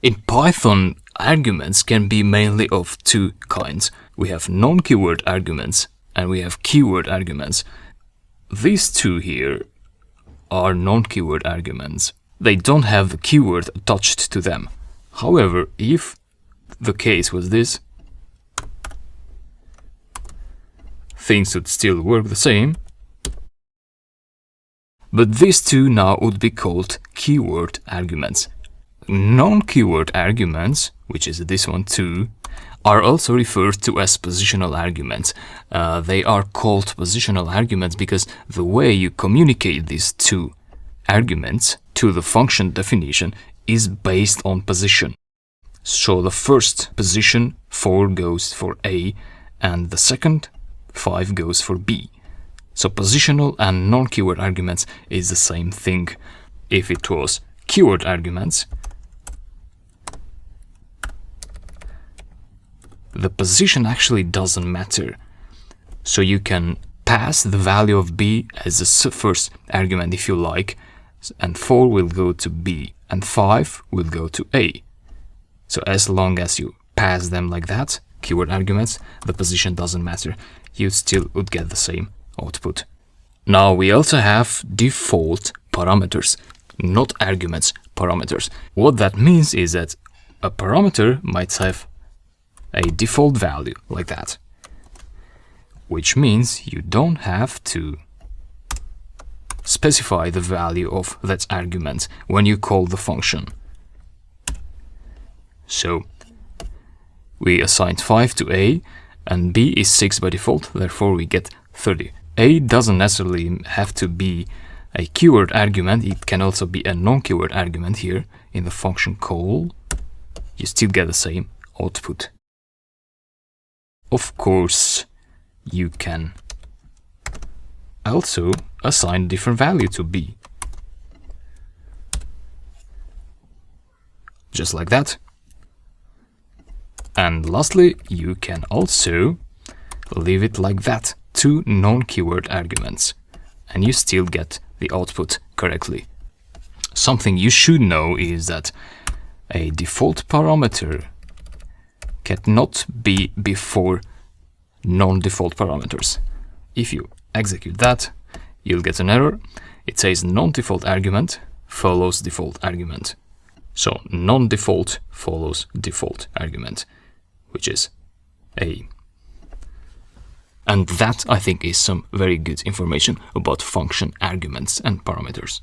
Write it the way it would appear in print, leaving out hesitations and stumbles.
In Python, arguments can be mainly of two kinds. We have non-keyword arguments and we have keyword arguments. These two here are non-keyword arguments. They don't have the keyword attached to them. However, if the case was this, things would still work the same. But these two now would be called keyword arguments. Non-keyword arguments, which is this one too, are also referred to as positional arguments. They are called positional arguments because the way you communicate these two arguments to the function definition is based on position. So the first position, 4 goes for A, and the second, 5 goes for B. So positional and non-keyword arguments is the same thing. If it was keyword arguments, the position actually doesn't matter. So you can pass the value of B as the first argument if you like, and 4 will go to B, and 5 will go to A. So as long as you pass them like that, keyword arguments, the position doesn't matter. You still would get the same output. Now we also have default parameters, not arguments, parameters. What that means is that a parameter might have a default value like that, which means you don't have to specify the value of that argument when you call the function. So we assigned 5 to A and B is 6 by default, therefore we get 30. A doesn't necessarily have to be a keyword argument, it can also be a non-keyword argument here in the function call. You still get the same output. Of course, you can also assign a different value to B. Just like that. And lastly, you can also leave it like that, two non-keyword arguments, and you still get the output correctly. Something you should know is that a default parameter cannot be before non-default parameters. If you execute that, you'll get an error. It says non-default argument follows default argument. So non-default follows default argument, which is A. And that, I think, is some very good information about function arguments and parameters.